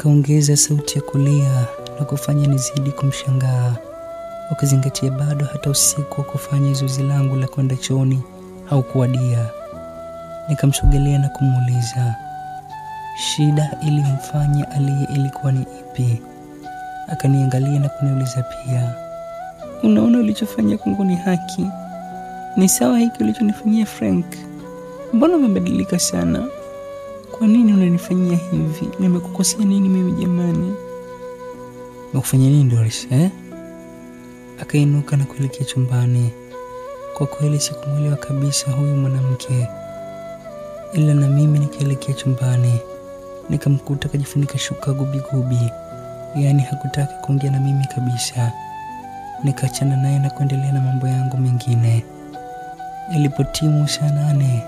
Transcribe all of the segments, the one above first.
Akaongeza sauti ya kulia na kufanya nizidi kumshangaa, ukizingatia bado hata usiku wa kufanya zoezi langu la kwenda chooni haukuwadia. Nikamsogelea na kumuuliza shida ilimfanya aliye ilikuwa ni ipi. Akaniangalia na kuniuliza pia, unaona ulichofanya kwangu ni haki? Ni sawa hiki ulichonifanyia Frank? Mbona umebadilika sana? Kwa nini unanifanyia hivi? Nimekukosea nini mimi jamani? Nimekufanyia nini Doris, Akainuka na kuelekea chumbani. Kwa kweli sikumuelewa kabisa huyu mwanamke. Ila na mimi nikaelekea chumbani. Nikamkuta kajifunika shuka gubi. Yaani hakutaka kuongea na mimi kabisa. Nikaachana naye na kuendelea na mambo yangu mengine. Ilipotimu saa 8,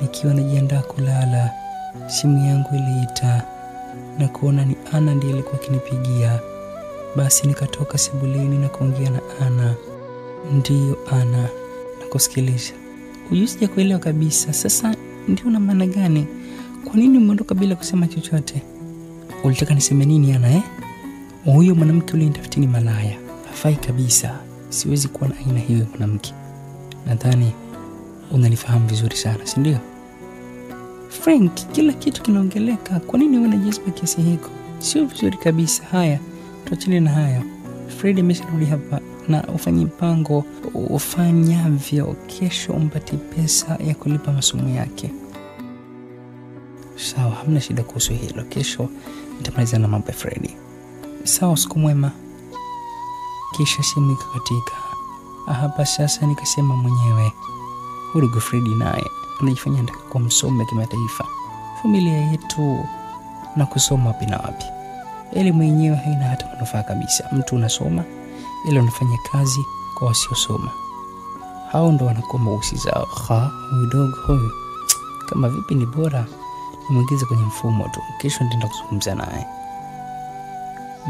nikiwa najiandaa kulala, simu yangu iliita na kuona ni Ana ndiye alikuwa akinipigia. Basi nikatoka sebuleni na kuongea na Ana. Ndiyo Ana, nakusikiliza. Hujui kuelewa kabisa. Sasa ndio una maana gani? Kwa nini umeondoka bila kusema chochote? Ulitaka niseme nini Ana, Huyo mwanamke ulinitafutia ni malaya. Hafai kabisa. Siwezi kuwa na aina hiyo ya mwanamke. Nadhani unanifahamu vizuri sana, si ndio? Frank, kila kitu kinaongeleka. Kwa nini unajisikia kiasi hiko? Sio vizuri kabisa. Haya, tuachane na haya. Fred amesharudi hapa na ufanye mpango ufanyavyo. Kesho umpate pesa ya kulipa masomo yake. Sawa, hamna shida kuhusu hilo. Kesho nitamaliza na mambo ya Fred. Sawa, usiku mwema. Kisha simu ikakatika. Hapa sasa nikasema mwenyewe, huyu Fred naye anajifanya anataka kuwa msomi wa kimataifa. Familia yetu na kusoma wapi na wapi? Elimu yenyewe haina hata manufaa kabisa. Mtu unasoma ila unafanya kazi kwa wasiosoma. Hao ndo wanakuwa mausi zao. Huyu dogo huyu kama vipi ni bora nimwingize kwenye mfumo tu. Kesho nitaenda kuzungumza naye.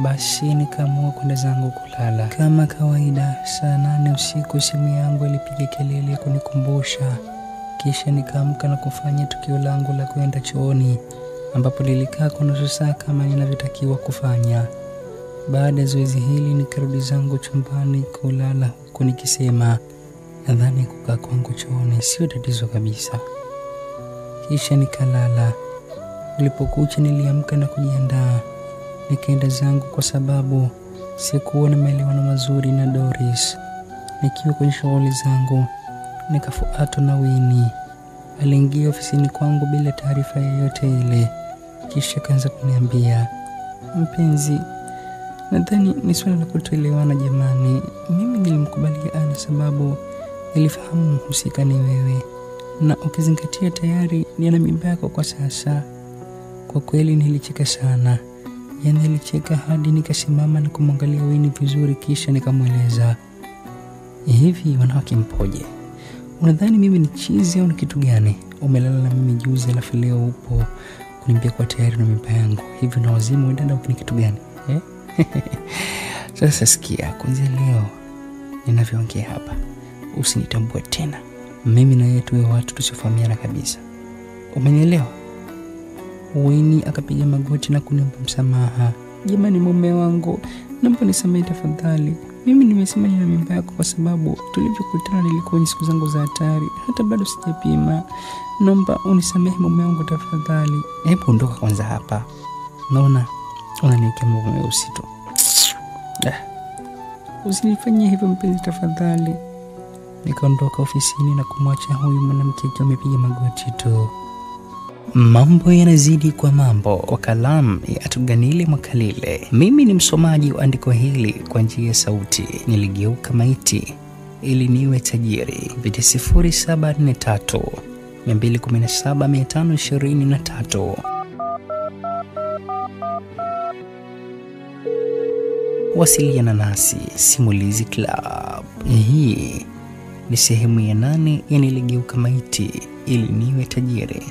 Basi nikaamua kwenda zangu kulala. Kama kawaida, saa 8 usiku simu yangu ilipiga kelele kunikumbusha. Kisha nikaamka na kufanya tukio langu la kwenda chooni, ambapo nilikaa kwa nusu saa kama ninavyotakiwa kufanya. Baada ya zoezi hili nikarudi zangu chumbani kulala, huku nikisema nadhani kukaa kwangu chooni sio tatizo kabisa. Kisha nikalala. Nilipokucha niliamka na kujiandaa. Nikaenda zangu kwa sababu sikuwa na maelewano mazuri na Doris. Nikiwa kwenye shughuli zangu nikafuatwa na Winnie. Aliingia ofisini kwangu bila taarifa yoyote ile. Kisha kaanza kuniambia, mpenzi, nadhani ni swala la kutoelewana jamani. Mimi nilimkubalia Ana sababu nilifahamu mhusika ni wewe, na ukizingatia tayari nina mimba yako kwa sasa. Kwa kweli nilicheka sana. Nilicheka hadi nikasimama na kumwangalia Winnie vizuri, kisha nikamweleza, hivi wanawake mpoje? Unadhani mimi ni chizi au ni kitu gani? Umelala na mimi juzi alafu leo upo kuniambia kwa tayari na mimba yangu. Hivi na wazimu dada ni kitu gani? Sasa sikia, kuanzia leo ninavyoongea hapa usinitambue tena. Mimi na yeye tuwe watu tusifahamiana kabisa. Umenielewa? Winnie akapiga magoti na kuniomba msamaha. Jamani mume wangu, naomba nisamehe tafadhali. Mimi nimesema nina mimba yako kwa sababu tulivyokutana nilikuwa ni siku zangu za hatari. Hata bado sijapima. Naomba unisamehe mume wangu tafadhali. Hebu ondoka kwanza hapa. Naona unaniwekea mambo meusi tu. Usinifanyie hivyo mpenzi tafadhali. Nikaondoka ofisini na kumwacha huyu mwanamke akiwa amepiga magoti tu. Mambo yanazidi kwa mambo, kwa kalamu ya Atuganile Mwakalile. Mimi ni msomaji wa andiko hili kwa njia ya sauti. Niligeuka maiti ili niwe tajiri. Kupitia 0743 217 523. Wasiliana nasi Simulizi Club. Hii ni sehemu ya 8 ya Niligeuka maiti ili niwe tajiri.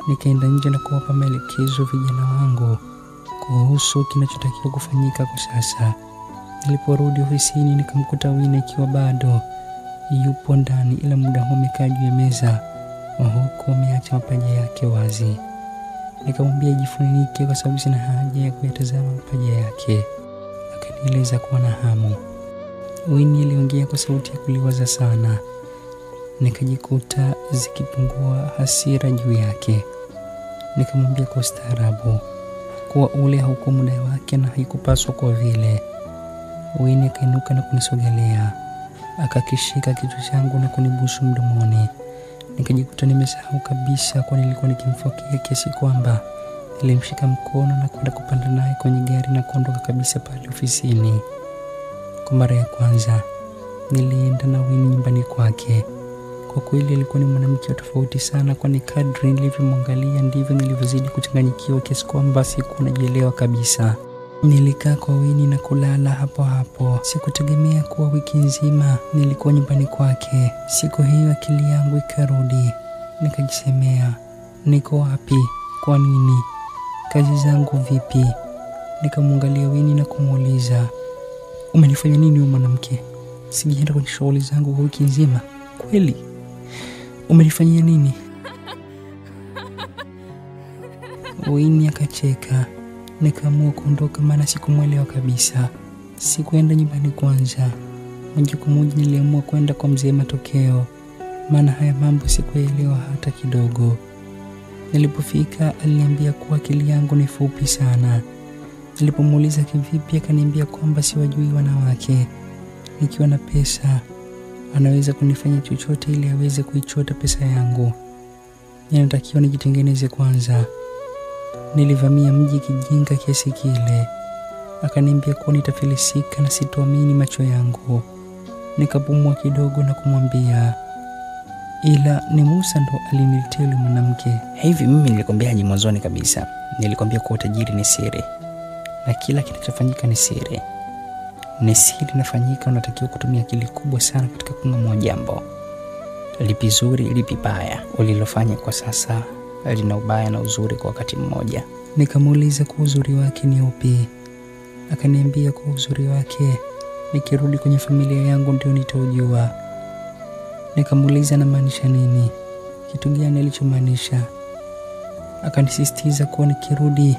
Nikaenda nje na kuwapa maelekezo vijana wangu kuhusu kinachotakiwa kufanyika kwa sasa. Niliporudi ofisini nikamkuta Winnie akiwa bado yupo ndani, ila muda huu amekaa juu ya meza huku ameacha mapaja yake wazi. Nikamwambia jifunike kwa sababu sina haja ya kuyatazama mapaja yake. Akanieleza kuwa na hamu. Winnie aliongea kwa sauti ya kuliwaza sana. Nikajikuta zikipungua hasira juu yake. Nikamwambia kwa ustaarabu kuwa ule haukuwa muda wake na haikupaswa kwa vile. Winnie akainuka na kunisogelea. Akakishika kichwa changu na kunibusu mdomoni. Nikajikuta nimesahau kabisa kwa nilikuwa nikimfokea kiasi kwamba nilimshika mkono na kwenda kupanda naye kwenye gari na kuondoka kabisa pale ofisini. Kwa mara ya kwanza nilienda na Winnie nyumbani kwake. Kwa kweli alikuwa ni mwanamke tofauti sana, kwani kadri nilivyomwangalia ndivyo nilivyozidi kuchanganyikiwa kiasi kwamba sikuwa najielewa kabisa. Nilikaa kwa Winnie na kulala hapo hapo. Sikutegemea kuwa wiki nzima nilikuwa nyumbani kwake. Siku hiyo akili yangu ikarudi. Nikajisemea, niko wapi? Kwa nini? Kazi zangu vipi? Nikamwangalia Winnie na kumuuliza, umenifanya nini wewe mwanamke? Sijaenda kwenye shughuli zangu kwa wiki nzima. Kweli? Umenifanyia nini? Winnie akacheka. Nikaamua kuondoka maana sikumuelewa kabisa. Sikuenda nyumbani kwanza. Moja kwa moja niliamua kwenda kwa mzee Matokeo, maana haya mambo sikuelewa hata kidogo. Nilipofika aliniambia kuwa akili yangu ni fupi sana. Nilipomuuliza kivipi, akaniambia kwamba siwajui wanawake. Nikiwa na pesa anaweza kunifanya chochote ili aweze kuichota pesa yangu. Ninatakiwa nijitengeneze kwanza. Nilivamia mji kijinga kiasi kile. Akaniambia kuwa nitafilisika na sitoamini macho yangu. Nikapumua kidogo na kumwambia, ila ni Musa ndo aliniletea yule mwanamke. Hivi mimi nilikwambiaje mwanzoni kabisa? Nilikwambia kuwa utajiri ni siri na kila kinachofanyika ni siri. Ni siri inafanyika, unatakiwa kutumia akili kubwa sana katika kung'amua jambo. Lipi zuri, lipi baya. Ulilofanya kwa sasa lina ubaya na uzuri kwa wakati mmoja. Nikamuuliza kwa uzuri wake ni upi. Akaniambia kwa uzuri wake nikirudi kwenye familia yangu ndio nitaujua. Nikamuuliza na maanisha nini? Kitu gani alichomaanisha? Akanisisitiza kuwa nikirudi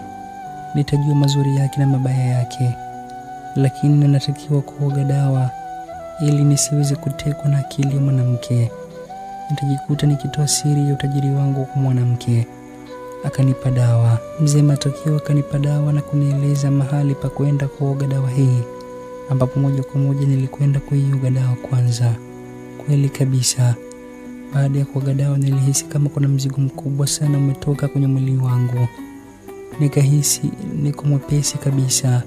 nitajua mazuri yake na mabaya yake, lakini ninatakiwa kuoga dawa ili nisiweze kutekwa na akili ya mwanamke. Nitajikuta nikitoa siri ya utajiri wangu kwa mwanamke. Akanipa dawa. Mzee Matokeo akanipa dawa na kunieleza mahali pa kwenda kuoga dawa hii, ambapo moja kwa moja nilikwenda kuioga dawa kwanza. Kweli kabisa, baada ya kuoga dawa nilihisi kama kuna mzigo mkubwa sana umetoka kwenye mwili wangu. Nikahisi niko mwepesi kabisa.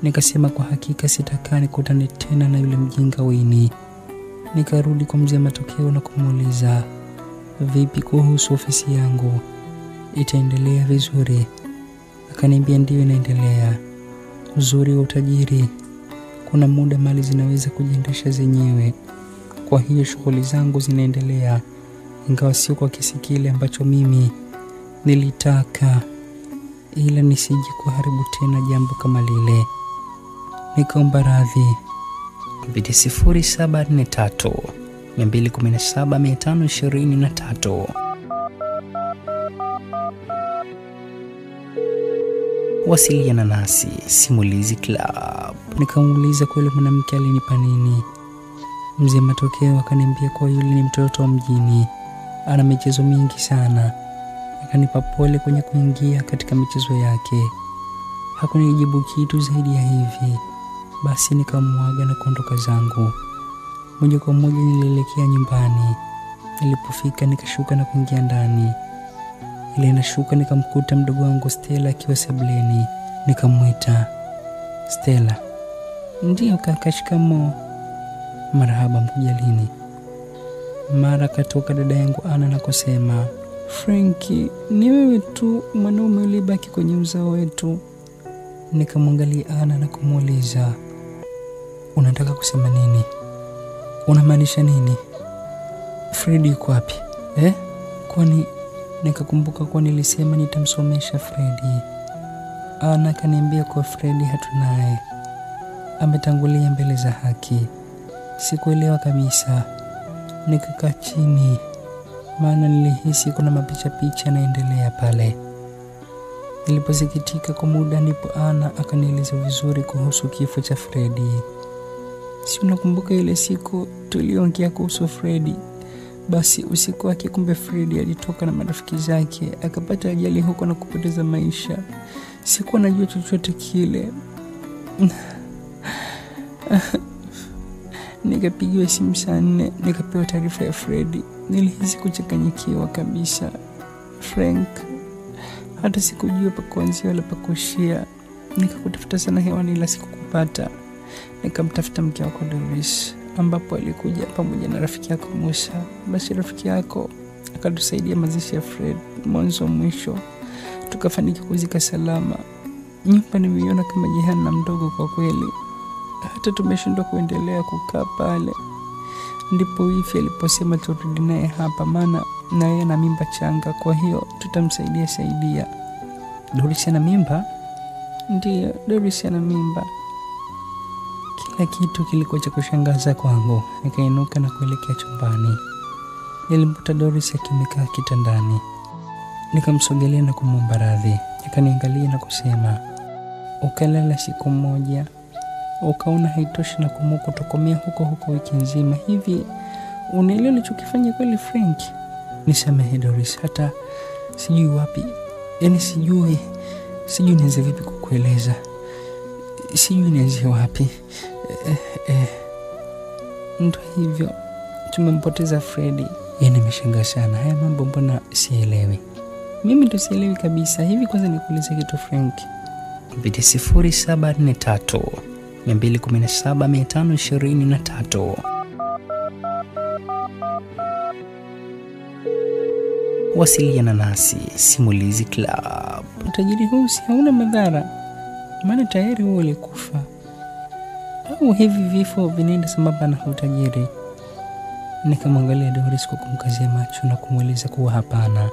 Nikasema kwa hakika sitakaa nikutane tena na yule mjinga Winnie. Nikarudi kwa mzee Matokeo na kumuuliza, vipi kuhusu ofisi yangu? Itaendelea vizuri? Akaniambia ndio inaendelea. Uzuri wa utajiri, kuna muda mali zinaweza kujiendesha zenyewe. Kwa hiyo shughuli zangu zinaendelea, ingawa sio kwa kiasi kile ambacho mimi nilitaka, ila nisije kuharibu tena jambo kama lile. Nikaomba radhi. Kupitia 0743 217 523. Wasiliana nasi Simulizi Club. Nikamuuliza kwa yule mwanamke alinipa nini. Mzee Matokeo akaniambia kwa yule ni mtoto wa mjini, ana michezo mingi sana. Akanipa pole kwenye kuingia katika michezo yake. Hakunijibu kitu zaidi ya hivi. Basi nikamwaga na kuondoka zangu. Moja kwa moja nilielekea nyumbani. Nilipofika nikashuka na kuingia ndani. Ile nashuka nikamkuta mdogo wangu Stella akiwa sebuleni. Nikamwita, Stella. Ndio kaka, shikamoo. Marhaba, mkuja lini? Mara katoka dada yangu Ana na kusema, Frankie, ni wewe tu mwanaume ulibaki kwenye uzao wetu. Nikamwangalia Ana na kumuuliza, unataka kusema nini? Unamaanisha nini? Freddy yuko wapi? Kwani nikakumbuka kwa nilisema nitamsomesha Freddy. Ana kaniambia kwa Freddy hatunaye, ametangulia mbele za haki. Sikuelewa kabisa. Nikakaa chini, maana nilihisi kuna mapicha yanaendelea pale. Niliposikitika kwa muda ndipo Ana akanieleza vizuri kuhusu kifo cha Fredi. Si unakumbuka ile siku tuliongea kuhusu Fredi? Basi usiku wake kumbe Fredi alitoka na marafiki zake akapata ajali huko na kupoteza maisha. Sikuwa najua chochote kile. Nikapigiwa simu saa 4 nikapewa taarifa ya Fredi. Nilihisi kuchanganyikiwa kabisa, Frank. Hata sikujua pa kuanzia wala pa kuishia. Nikakutafuta sana hewani ila sikukupata. Nikamtafuta mke wako Doris, ambapo alikuja pamoja na rafiki yako Musa. Basi rafiki yako akatusaidia mazishi ya Fred mwanzo mwisho. Tukafanikiwa kuzika salama. Nyumba nimeiona kama jehanamu mdogo kwa kweli. Hata tumeshindwa kuendelea kukaa pale. Ndipo wifi aliposema turudi naye hapa, maana na yeye ana mimba changa, kwa hiyo tutamsaidia. Doris ana mimba? Ndiyo, Doris ana mimba. Kila kitu kilikuwa cha kushangaza kwangu. Nikainuka na kuelekea chumbani. Nilimkuta Doris akimekaa kitandani. Nikamsogelea na kumwomba radhi. Akaniangalia na kusema, ukalala siku moja, ukaona haitoshi na kumuku tokomea huko wiki nzima. Hivi unaelewa ulichokifanya kweli Frank? Nisamehe Doris, hata sijui wapi. Yaani sijui nianze vipi kukueleza. Sijui nianze wapi. Ndio hivyo, tumempoteza Fredi. Nimeshangaa sana. Haya mambo mbona sielewi? Mimi ndo sielewi kabisa. Hivi kwanza nikuulize kitu Frank. Kupitia 0743 217 523. Wasiliana nasi Simulizi Club. Utajiri huu si hauna madhara, maana tayari wewe ulikufa. Au hivi vifo vinaenda sambamba na utajiri? Nikamwangalia Doris kwa kumkazia macho na kumweleza kuwa hapana.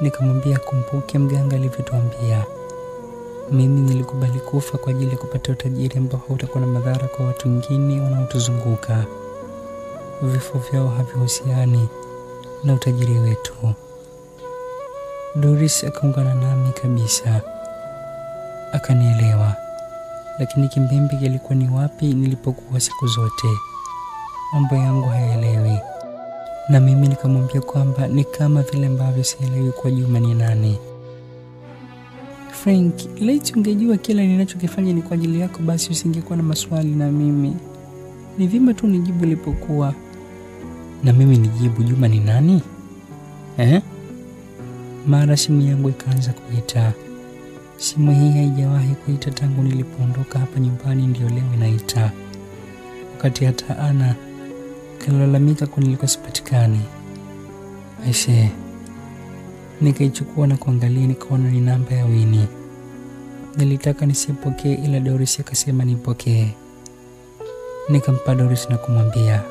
Nikamwambia kumbuke mganga alivyotuambia. Mimi nilikubali kufa kwa ajili ya kupata utajiri ambao hautakuwa na madhara kwa watu wengine wanaotuzunguka. Vifo vyao havihusiani na utajiri wetu. Doris akaungana nami kabisa. Akanielewa. Lakini kimbembe kilikuwa ni wapi nilipokuwa siku zote? Mambo yangu hayaelewi. Na mimi nikamwambia kwamba ni kama vile ambavyo sielewi kwa Juma ni nani. Frank, laiti ungejua kila ninachokifanya ni kwa ajili yako, basi usingekuwa na maswali na mimi. Ni vyema tu nijibu ilipokuwa. Na mimi nijibu Juma ni nani? Mara simu yangu ikaanza kuita. Simu hii haijawahi kuita tangu nilipoondoka hapa nyumbani, ndio leo inaita. Wakati hata Ana kalalamika kwa nilikopatikana. Aisee. Nikaichukua na kuangalia, nikaona ni namba ya Winnie. Nilitaka nisipokee ila Doris akasema nipokee. Nikampa Doris na kumwambia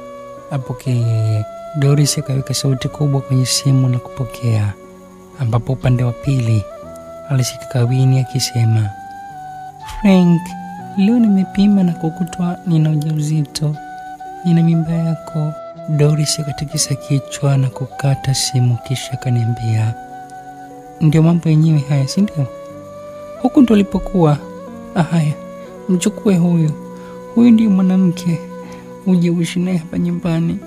apokee yeye. Doris akaweka sauti kubwa kwenye simu na kupokea, ambapo upande wa pili alisikika Winnie akisema, Frank, leo nimepima na kukutwa nina ujauzito. Nina mimba yako. Doris akatikisa kichwa na kukata simu, kisha akaniambia, ndio mambo yenyewe haya, si ndio? Huku ndo ulipokuwa. Haya, mchukue huyu. Huyu ndiye mwanamke. Uje uishi naye hapa nyumbani.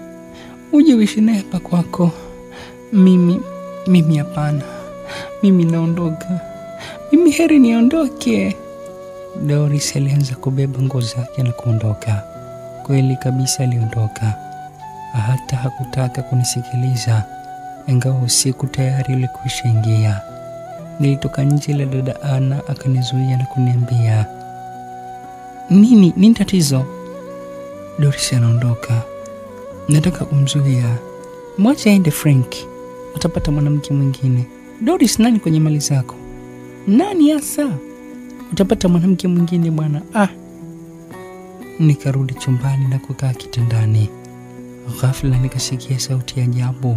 Uje uishi naye hapa kwako. Mimi hapana. Mimi naondoka. Mimi heri niondoke. Doris alianza kubeba nguo zake na kuondoka. Kweli kabisa aliondoka. Hata hakutaka kunisikiliza, ingawa usiku tayari ulikwisha ingia. Nilitoka nje la dada Ana akanizuia na kuniambia, nini tatizo? Doris anaondoka. Nataka kumzuia. Mwache aende Frank, utapata mwanamke mwingine. Doris nani kwenye mali zako? Nani hasa? Utapata mwanamke mwingine bwana. Nikarudi chumbani na kukaa kitandani. Ghafla nikasikia sauti ya ajabu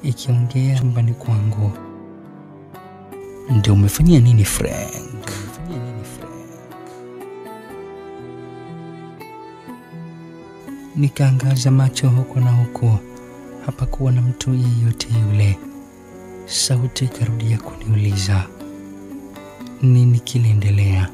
ikiongea chumbani kwangu. Ndio umefanyia nini Frank? Nikaangaza macho huko na huko. Hapakuwa na mtu yeyote yule. Sauti ikarudia kuniuliza, nini kiliendelea.